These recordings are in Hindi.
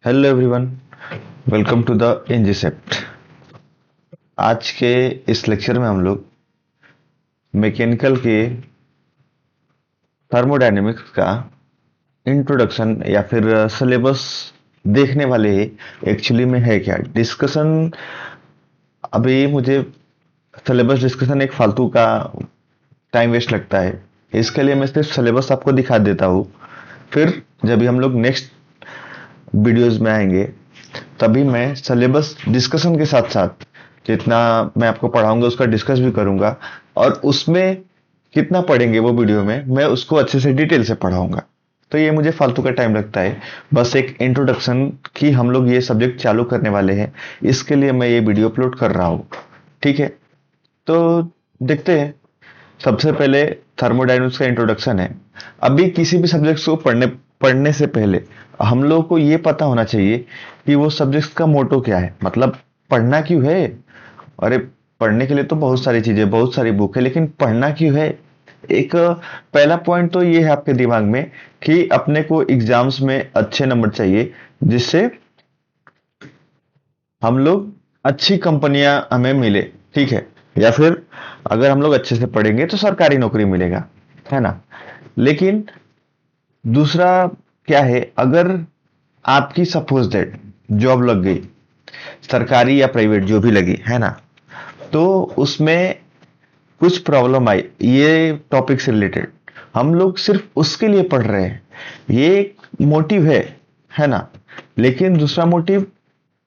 Hello everyone, welcome to the Engicept. आज के इस लेक्चर में हम लोग मैकेनिकल के थर्मोडायनेमिक्स का इंट्रोडक्शन या फिर सिलेबस देखने वाले हैं। एक्चुअली में है क्या डिस्कशन। अभी मुझे सिलेबस डिस्कशन एक फालतू का टाइम वेस्ट लगता है। इसके लिए मैं सिर्फ सिलेबस आपको दिखा देता हूँ। फिर जब भी हम लोग नेक्स्ट वीडियोस में आएंगे तभी मैं सिलेबस डिस्कशन के साथ साथ जितना मैं आपको पढ़ाऊंगा उसका डिस्कस भी करूंगा, और उसमें कितना पढ़ेंगे वो वीडियो में मैं उसको अच्छे से डिटेल से पढ़ाऊंगा। तो ये मुझे फालतू का टाइम लगता है। बस एक इंट्रोडक्शन कि हम लोग ये सब्जेक्ट चालू करने वाले हैं, इसके लिए मैं ये वीडियो अपलोड कर रहा हूँ। ठीक है, तो देखते हैं। सबसे पहले थर्मोडायनेमिक्स का इंट्रोडक्शन है। अभी किसी भी सब्जेक्ट को पढ़ने पढ़ने से पहले हम लोग को ये पता होना चाहिए कि वो सब्जेक्ट का मोटो क्या है, मतलब पढ़ना क्यों है। अरे, पढ़ने के लिए तो बहुत सारी चीजें, बहुत सारी बुक है, लेकिन पढ़ना क्यों है। एक पहला पॉइंट तो ये है आपके दिमाग में कि अपने को एग्जाम्स में अच्छे नंबर चाहिए, जिससे हम लोग अच्छी कंपनियां हमें मिले। ठीक है, या फिर अगर हम लोग अच्छे से पढ़ेंगे तो सरकारी नौकरी मिलेगा, है ना। लेकिन दूसरा क्या है, अगर आपकी सपोज दैट जॉब लग गई, सरकारी या प्राइवेट जो भी लगी, है ना, तो उसमें कुछ प्रॉब्लम आई ये टॉपिक से रिलेटेड, हम लोग सिर्फ उसके लिए पढ़ रहे हैं, ये एक मोटिव है ना। लेकिन दूसरा मोटिव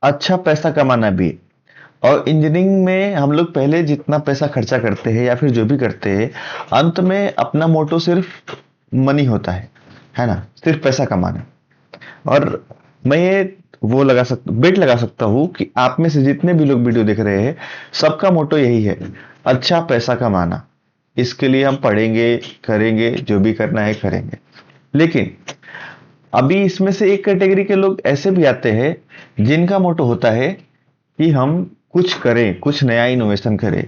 अच्छा पैसा कमाना भी। और इंजीनियरिंग में हम लोग पहले जितना पैसा खर्चा करते हैं या फिर जो भी करते हैं, अंत में अपना मोटो सिर्फ मनी होता है ना, सिर्फ पैसा कमाना। और मैं ये वो बेट लगा सकता हूँ कि आप में से जितने भी लोग वीडियो देख रहे हैं, सबका मोटो यही है, अच्छा पैसा कमाना। इसके लिए हम पढ़ेंगे, करेंगे, जो भी करना है करेंगे। लेकिन अभी इसमें से एक कैटेगरी के लोग ऐसे भी आते हैं जिनका मोटो होता है कि हम कुछ करें, कुछ नया इनोवेशन करें।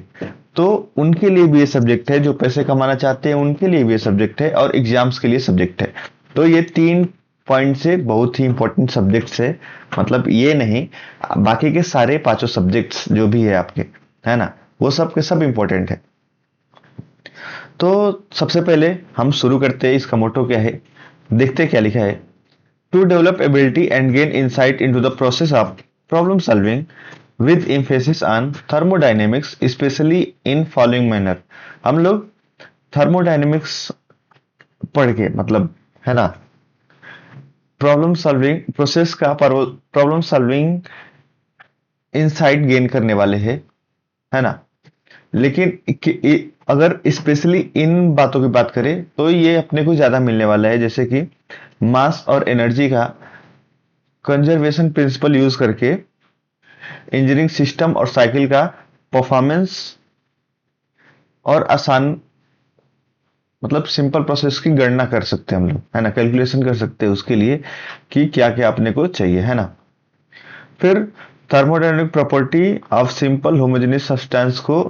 तो उनके लिए भी ये सब्जेक्ट है, जो पैसे कमाना चाहते हैं उनके लिए भी ये सब्जेक्ट है, और एग्जाम्स के लिए सब्जेक्ट है। तो ये तीन पॉइंट से बहुत ही इंपॉर्टेंट सब्जेक्ट्स है। मतलब ये नहीं, बाकी के सारे पांचों सब्जेक्ट्स जो भी है आपके, है ना, वो सब के सब इंपॉर्टेंट है। तो सबसे पहले हम शुरू करते हैं, इसका मोटो क्या है, देखते क्या लिखा है। To develop ability and gain insight into the process of problem solving with emphasis on thermodynamics, especially in following manner। हम लोग थर्मोडायनेमिक्स पढ़ के, मतलब, है ना, प्रॉब्लम सॉल्विंग प्रोसेस का प्रॉब्लम सॉल्विंग इनसाइट गेन करने वाले हैं, है ना। लेकिन अगर स्पेशली इन बातों की बात करें तो ये अपने को ज्यादा मिलने वाला है, जैसे कि मास और एनर्जी का कंजर्वेशन प्रिंसिपल यूज करके इंजीनियरिंग सिस्टम और साइकिल का परफॉर्मेंस, और आसान, मतलब सिंपल प्रोसेस की गणना कर सकते हैं हम लोग, है ना, कैलकुलेशन कर सकते हैं उसके लिए कि क्या क्या अपने को चाहिए, है ना। फिर thermodynamic property of simple homogeneous substance को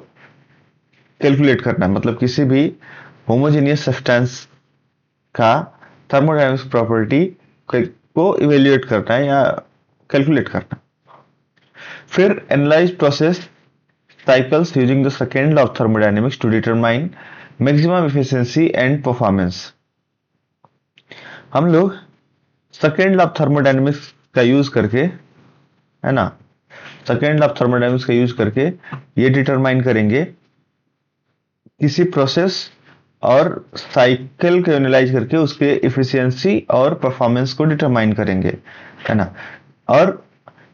कैलकुलेट करना है, मतलब किसी भी होमोजेनियस सब्सटेंस का थर्मोडायनेमिक प्रॉपर्टी को इवेल्युएट करना है या कैलकुलेट करना। फिर analyse process cycles using the second law of thermodynamics to determine maximum efficiency and performance। हम लोग सेकेंड लॉ ऑफ थर्मोडायनेमिक्स का यूज करके, है ना, सेकेंड लॉ ऑफ थर्मोडायनेमिक्स का यूज करके ये डिटरमाइन करेंगे, किसी प्रोसेस और साइकिल को एनालाइज करके उसके इफिशियंसी और परफॉर्मेंस को डिटरमाइन करेंगे, है ना। और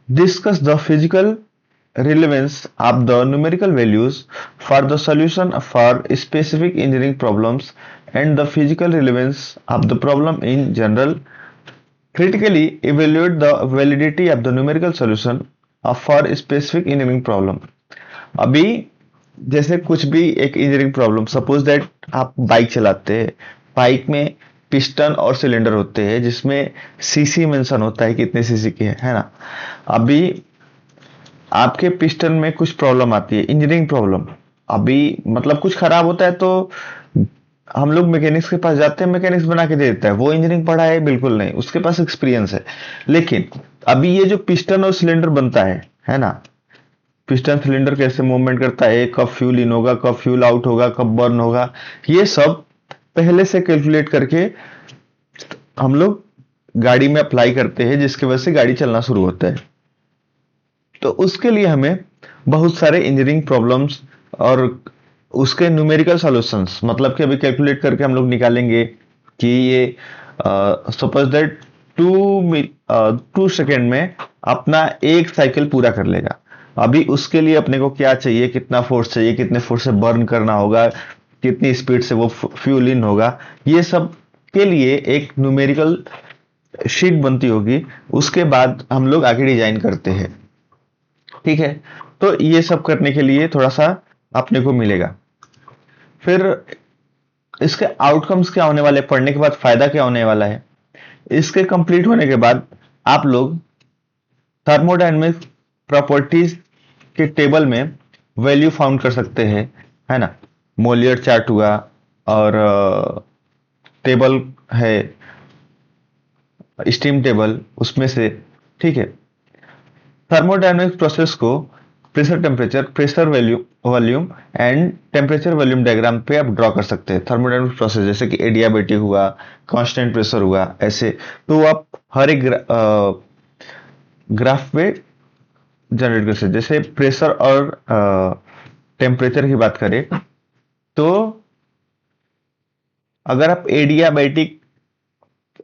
discuss the physical relevance of the numerical values for the solution for specific engineering problems and the physical relevance of the problem in general। Critically evaluate the validity of the numerical solution of for specific engineering problem। अभी जैसे कुछ भी एक इंजीनियरिंग प्रॉब्लम, सपोज दैट आप बाइक चलाते हैं, बाइक में पिस्टन और सिलेंडर होते हैं जिसमें सीसी मेंशन होता है कितने सीसी की है ना। अभी आपके पिस्टन में कुछ प्रॉब्लम आती है, इंजीनियरिंग प्रॉब्लम, अभी मतलब कुछ खराब होता है तो हम लोग मैकेनिक्स के पास जाते हैं, मैकेनिक्स बना के दे देता है, वो इंजीनियरिंग पढ़ा है बिल्कुल नहीं, उसके पास एक्सपीरियंस है। लेकिन अभी ये जो पिस्टन और सिलेंडर बनता है ना, पिस्टन सिलेंडर कैसे मूवमेंट करता है, कब फ्यूल इन होगा, कब फ्यूल आउट होगा, कब बर्न होगा, ये सब पहले से कैलकुलेट करके हम लोग गाड़ी में अप्लाई करते हैं, जिसकी वजह से गाड़ी चलना शुरू होता है। तो उसके लिए हमें बहुत सारे इंजीनियरिंग प्रॉब्लम्स और उसके न्यूमेरिकल सॉल्यूशंस, मतलब कि अभी कैलकुलेट करके हम लोग निकालेंगे कि ये सपोज दैट 2 सेकेंड में अपना एक साइकिल पूरा कर लेगा। अभी उसके लिए अपने को क्या चाहिए, कितना फोर्स चाहिए, कितने फोर्स से बर्न करना होगा, कितनी स्पीड से वो फ्यूल इन होगा, ये सब के लिए एक न्यूमेरिकल शीट बनती होगी। उसके बाद हम लोग आगे डिजाइन करते हैं। ठीक है, तो ये सब करने के लिए थोड़ा सा अपने को मिलेगा। फिर इसके आउटकम्स क्या होने वाले, पढ़ने के बाद फायदा क्या होने वाला है, इसके कंप्लीट होने के बाद आप लोग थर्मोडायनेमिक प्रॉपर्टीज के टेबल में वैल्यू फाउंड कर सकते हैं, है ना। मोलियर चार्ट हुआ, और टेबल है स्टीम टेबल उसमें से। ठीक है, थर्मोडायनेमिक्स प्रोसेस को pressure temperature, pressure value volume and temperature volume diagram पे आप ड्रॉ कर सकते हैं। थर्मोडायनेमिक्स प्रोसेस जैसे कि एडियाबेटिक हुआ, कांस्टेंट प्रेशर हुआ, ऐसे तो आप हर एक ग्राफ पे जनरेट कर सकते हैं। जैसे प्रेशर और टेम्परेचर की बात करें तो अगर आप एडियाबेटिक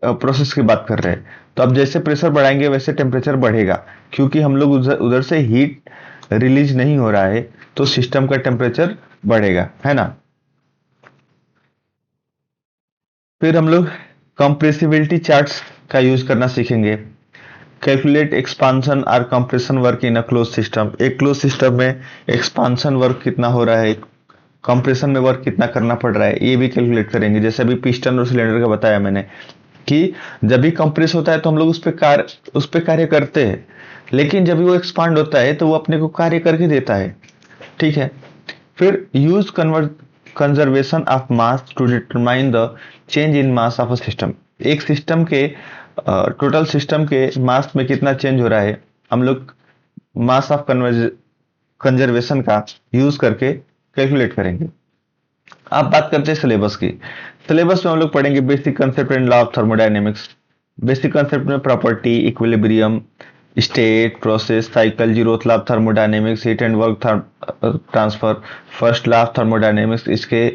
प्रोसेस की बात कर रहे हैं तो अब जैसे प्रेशर बढ़ाएंगे वैसे टेम्परेचर बढ़ेगा, क्योंकि हम लोग उधर से हीट रिलीज नहीं हो रहा है, तो सिस्टम का टेम्परेचर बढ़ेगा, है ना। फिर हम लोग कंप्रेसिबिलिटी चार्ट्स का यूज करना सीखेंगे। कैलकुलेट एक्सपांशन और compression work in a close system. एक क्लोज सिस्टम में एक्सपांशन वर्क कितना हो रहा है, कंप्रेशन में वर्क कितना करना पड़ रहा है, ये भी कैलकुलेट करेंगे। जैसे अभी पिस्टन और सिलेंडर का बताया मैंने कि जब भी कंप्रेस होता है तो हम लोग उस पे कार्य करते हैं, लेकिन जब भी वो एक्सपांड होता है तो वो अपने को कार्य करके देता है। ठीक है, फिर use conservation of mass to determine the change in mass of a system. एक सिस्टम के टोटल सिस्टम के मास में कितना चेंज हो रहा है, हम लोग मास ऑफ कंजर्वेशन का यूज करके कैलकुलेट करेंगे। अब बात करते हैं सिलेबस की। सिलेबस में हम लोग पढ़ेंगे basic concept and law of thermodynamics. Basic concept में property, equilibrium, state, process, cycle, zeroth law of thermodynamics, heat and work transfer, first law of thermodynamics, इसके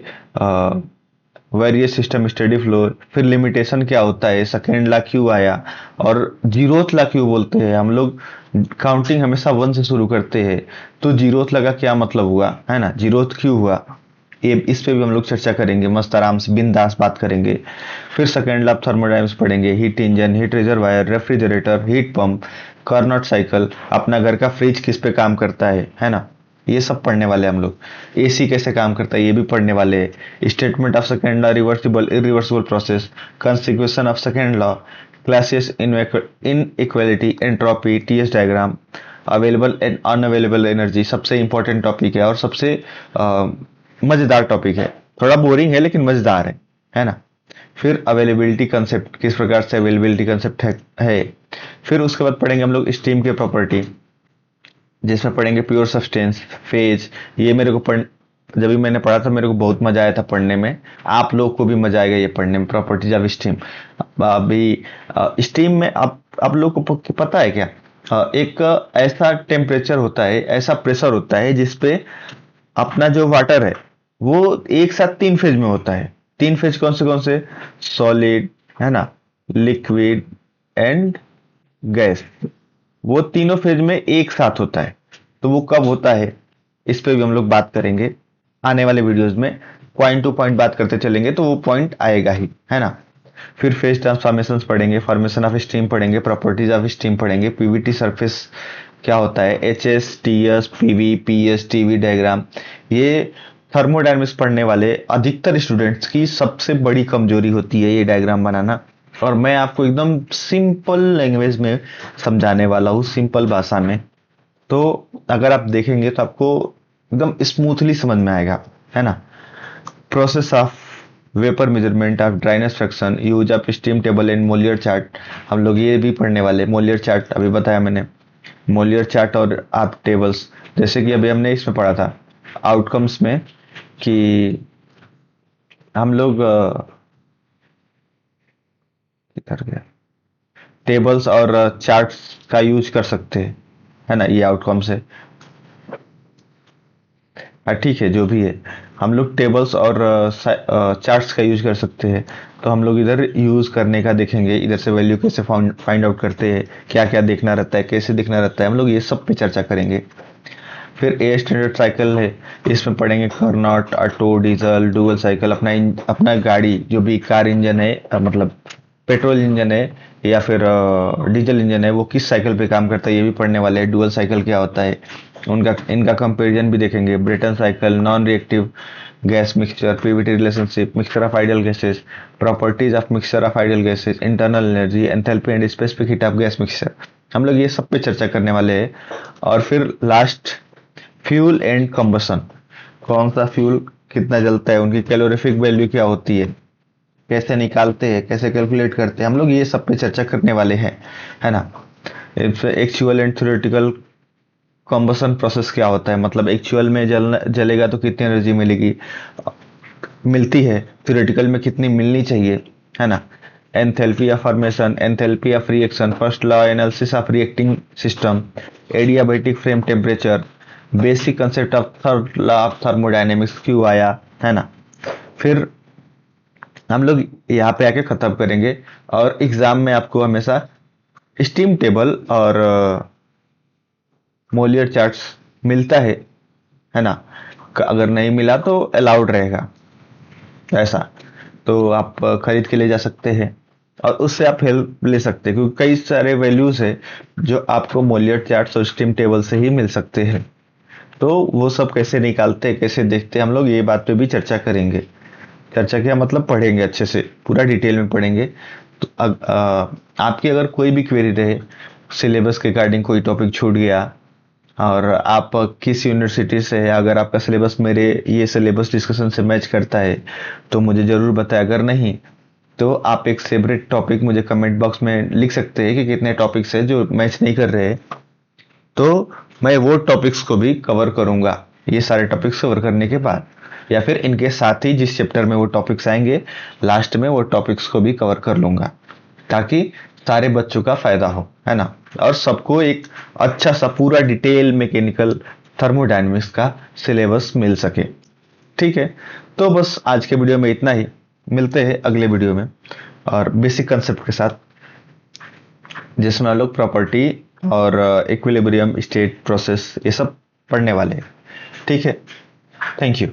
वेरियस सिस्टम स्टडी फ्लो, फिर लिमिटेशन क्या होता है, सेकेंड लॉ क्यों आया, और जीरोथ लॉ क्यों बोलते हैं। हम लोग काउंटिंग हमेशा 1 से शुरू करते हैं, तो जीरोथ लॉ का क्या मतलब हुआ, है ना, जीरोथ क्यों हुआ, ये इस पे भी हम लोग चर्चा करेंगे, मस्त आराम से बिंदास बात करेंगे। फिर सेकेंड लॉ ऑफ थर्मोडायनेमिक्स पढ़ेंगे, heat engine, heat reservoir, refrigerator, heat pump, Carnot cycle, अपना घर का फ्रिज किस पे काम करता है ना, ये सब पढ़ने वाले हम लोग। एसी कैसे काम करता है ये भी पढ़ने वाले हैं। Statement of second law, reversible irreversible process, consequence of second law, Clausius inequality, entropy, TS diagram, available and unavailable energy, सबसे इंपॉर्टेंट टॉपिक है और सबसे मजेदार टॉपिक है। थोड़ा बोरिंग है लेकिन मजेदार है ना। फिर अवेलेबिलिटी कंसेप्ट, किस प्रकार से अवेलेबिलिटी कंसेप्ट है। फिर उसके बाद पढ़ेंगे हम लोग स्टीम के प्रॉपर्टी, जिसमें पढ़ेंगे प्योर सब्सटेंस, फेज। ये मेरे को जब भी मैंने पढ़ा था मेरे को बहुत मजा आया था पढ़ने में, आप लोग को भी मजा आएगा ये पढ़ने में, प्रॉपर्टीज ऑफ स्टीम। अभी स्टीम में आप लोग को पता है क्या, एक ऐसा टेम्परेचर होता है, ऐसा प्रेशर होता है जिसपे अपना जो वाटर है वो एक साथ 3 फेज में होता है। 3 फेज कौन से, सॉलिड, है ना, लिक्विड एंड गैस, वो तीनों फेज में एक साथ होता है। तो वो कब होता है इस पे भी हम लोग बात करेंगे आने वाले वीडियोस में, पॉइंट टू पॉइंट बात करते चलेंगे तो वो पॉइंट आएगा ही, है ना। फिर फेज ट्रांसफॉर्मेशन पढ़ेंगे, फॉर्मेशन ऑफ स्टीम पढ़ेंगे, प्रॉपर्टीज ऑफ स्टीम पढ़ेंगे, पीवीटी सरफेस क्या होता है, H S, T S, PV, P S, TV diagram. ये थर्मोडायनेमिक्स पढ़ने वाले अधिकतर स्टूडेंट्स की सबसे बड़ी कमजोरी होती है ये डायग्राम बनाना, और मैं आपको एकदम सिंपल लैंग्वेज में समझाने वाला हूँ, सिंपल भाषा में। तो अगर आप देखेंगे तो आपको एकदम स्मूथली समझ में आएगा, है ना। Process of vapour measurement of dryness fraction, use of steam table and Molière chart, हम लोग ये भी पढ़ने वाले। मोलियर चार्ट अभी बताया मैंने, मोलियर चार्ट और आप टेबल्स, जैसे कि अभी हमने इसमें पढ़ा था आउटकम्स में कि हम लोग किधर गया, टेबल्स और चार्ट्स का यूज कर सकते हैं, है ना, ये आउटकम्स है। ठीक है, जो भी है, हम लोग टेबल्स और चार्ट्स का यूज कर सकते हैं। तो हम लोग इधर यूज करने का देखेंगे, इधर से वैल्यू कैसे फाइंड आउट करते हैं, क्या क्या देखना रहता है, कैसे देखना रहता है, हम लोग ये सब पे चर्चा करेंगे। फिर ए स्टैंडर्ड साइकिल है, इसमें पढ़ेंगे Carnot, auto, diesel, dual cycle. अपना गाड़ी जो भी कार इंजन है, मतलब पेट्रोल इंजन है या फिर डीजल इंजन है, वो किस साइकिल पे काम करता है ये भी पढ़ने वाले हैं। डुअल साइकिल क्या होता है, उनका इनका कंपैरिजन भी देखेंगे। Brayton cycle, non reactive gas mixture, PVT relationship, mixture of ideal gases, properties of mixture of ideal gases, internal energy, enthalpy and specific heat of gas mixture, हम लोग ये सब पे चर्चा करने वाले हैं। और फिर लास्ट, फ्यूल एंड कंबसन, कौन सा फ्यूल कितना जलता है, उनकी कैलोरीफिक वैल्यू क्या होती है, कैसे निकालते हैं, कैसे कैलकुलेट करते हैं, हम लोग ये सब पे चर्चा करने वाले हैं, है ना। Actual and theoretical combustion process क्या होता है, मतलब एक्चुअल में जलेगा तो कितनी एनर्जी मिलेगी, मिलती है, थ्योरेटिकल में कितनी मिलनी चाहिए, है ना। Enthalpy of formation, enthalpy of reaction, first law analysis of reacting system, adiabatic frame temperature, basic concept of third law of thermodynamics क्यों आया, है ना। फिर हम लोग यहाँ पे आके खत्म करेंगे। और एग्जाम में आपको हमेशा स्टीम टेबल और मोलियर चार्ट्स मिलता है ना। अगर नहीं मिला तो अलाउड रहेगा ऐसा, तो आप खरीद के ले जा सकते हैं और उससे आप हेल्प ले सकते हैं, क्योंकि कई सारे वैल्यूज है जो आपको मोलियर चार्ट्स और स्टीम टेबल से ही मिल सकते हैं। तो वो सब कैसे निकालते हैं, कैसे देखते हैं, हम लोग ये बात पे भी चर्चा करेंगे। चर्चा किया मतलब पढ़ेंगे, अच्छे से पूरा डिटेल में पढ़ेंगे। तो आपकी अगर कोई भी क्वेरी रहे, सिलेबस के रिगार्डिंग कोई टॉपिक छूट गया और आप किस यूनिवर्सिटी से है, अगर आपका सिलेबस मेरे ये सिलेबस डिस्कशन से मैच करता है तो मुझे ज़रूर बताएं, अगर नहीं तो आप एक सेपरेट टॉपिक मुझे कमेंट बॉक्स में लिख सकते हैं कि कितने टॉपिक्स है जो मैच नहीं कर रहे, तो मैं वो टॉपिक्स को भी कवर करूंगा ये सारे टॉपिक्स कवर करने के बाद, या फिर इनके साथ ही जिस चैप्टर में वो टॉपिक्स आएंगे लास्ट में वो टॉपिक्स को भी कवर कर लूंगा, ताकि सारे बच्चों का फायदा हो, है ना। और सबको एक अच्छा सा पूरा डिटेल मैकेनिकल थर्मोडायनेमिक्स का सिलेबस मिल सके। ठीक है, तो बस आज के वीडियो में इतना ही, मिलते हैं अगले वीडियो में और बेसिक कंसेप्ट के साथ, जिसमें हम लोग प्रॉपर्टी और इक्विलिब्रियम, स्टेट, प्रोसेस, ये सब पढ़ने वाले हैं। ठीक है, थैंक यू।